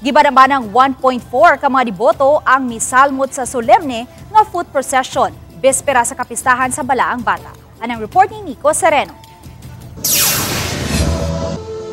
Gibanang 1.4 ka mga deboto ang misalmot sa solemne nga foot procession bespera sa kapistahan sa Balaang Bata. Anang report ni Nico Sereno.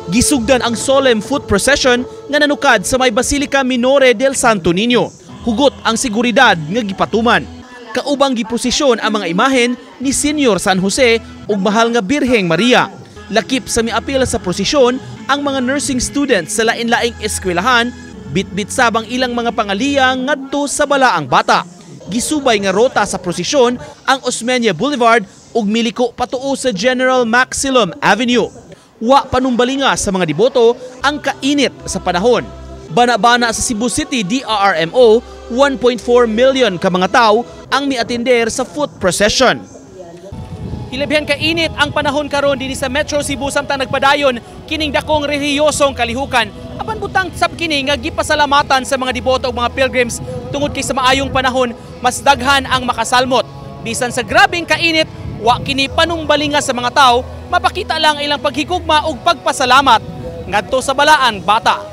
Gisugdan ang solemn foot procession nga nanukad sa may Basilica Minore del Santo Niño. Hugot ang seguridad nga gipatuman. Kaubang giposisyon ang mga imahen ni Senior San Jose ug mahal nga Birheng Maria. Lakip sa miapil sa prosesyon ang mga nursing students sa lain-laing eskwelahan, bitbit sabang ilang mga pangaliya ngadto sa Balaang Bata. Gisubay nga rota sa prosesyon ang Osmeña Boulevard ug miliko patuo sa General Maximum Avenue. Wa panumbalinga sa mga deboto ang kainit sa panahon. Bana-bana sa Cebu City DRRMO, 1.4 million ka mga tao ang miatender sa foot procession. Hilabhan kainit ang panahon karon dinhi sa Metro Cebu samtang nagpadayon kining dakong relihiyosong kalihukan. Apan butang sab kini nga gipasalamatan sa mga deboto ug mga pilgrims tungod kay sa maayong panahon mas daghan ang makasalmot. Bisan sa grabing kainit, wa kini panumbalinga sa mga tao, mapakita lang ilang paghigugma ug pagpasalamat ngadto sa Balaang Bata.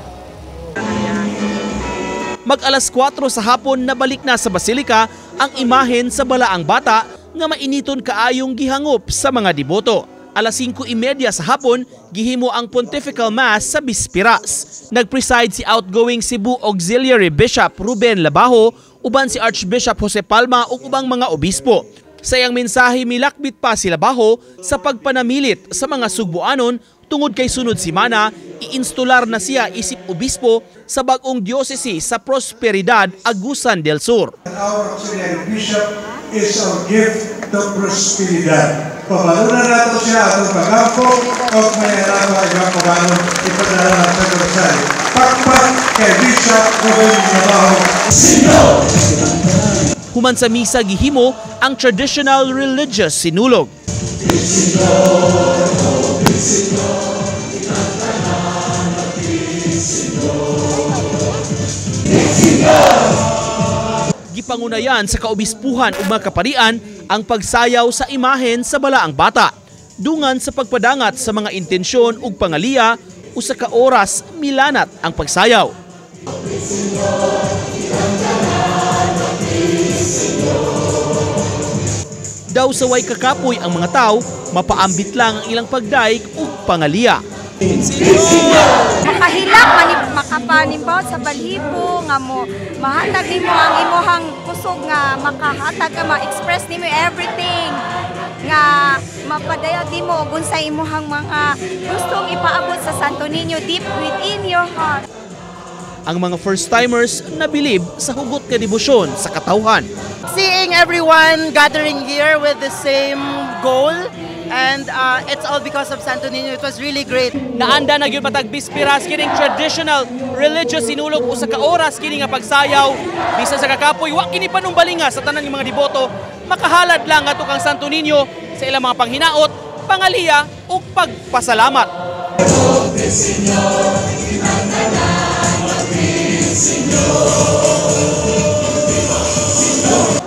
Mag-alas 4 sa hapon nabalik na sa Basilica ang imahen sa Balaang Bata nga mainiton kaayong gihangop sa mga deboto. Alas 5:30 sa hapon, gihimo ang Pontifical Mass sa Bispiras. Nag-preside si outgoing Cebu Auxiliary Bishop Ruben Labajo, uban si Archbishop Jose Palma ug ubang mga obispo. Sa iyang mensahe milakbit pa si Labajo sa pagpanamilit sa mga Sugboanon tungod kay sunod simana, iinstular na siya isip obispo sa bag-ong diocese sa Prosperidad, Agusan del Sur. Our auxiliary bishop is our gift to Prosperidad. Pamalunan nato siya atong pagampo o may harapan ang ibang pamanon ipadala ng Pagkarosario. Pakpak kay Bishop Ruben Labajo. Human sa misa gihimo ang traditional religious sinulog. Gipangunayan sa kaobispuhan ug mga kaparian ang pagsayaw sa imahen sa Balaang Bata. Dungan sa pagpadangat sa mga intensyon ug pangaliya, usa ka oras milanat ang pagsayaw. Daw sa way kakapoy ang mga tao, mapaambit lang ang ilang pagdaig ug pangaliya. Makahilak makapanimbaw sa balhibo nga mo mahatag nimo ang imuhang kusog nga makahatag ka ma-express nimo everything nga mapadayag nimo ug unsay imuhang mga gustong ipaabot sa Santo Niño deep within your heart. Ang mga first-timers nabilib sa hugot nga debosyon sa katawhan. Seeing everyone gathering here with the same goal and it's all because of Santo Niño. It was really great. Naanda na gyud matag bispiras kining traditional religious sinulog usa ka oras kini nga pagsayaw bisan sa kakapoy wa kini panumbalinga sa tanan ng mga deboto makahalad lang ato kang Santo Niño sa ilang mga panghinaot, pangaliya ug pagpasalamat.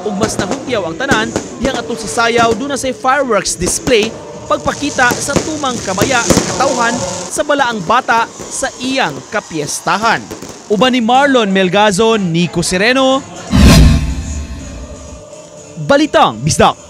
Ug mas nahupyaw ang tanan dihang atol sa sayaw duna say fireworks display pagpakita sa tumang kamaya sa katawhan sa Balaang Bata sa iyang kapiestahan. Uban ni Marlon Melgazo, Nico Sereno, Balitang Bisdak.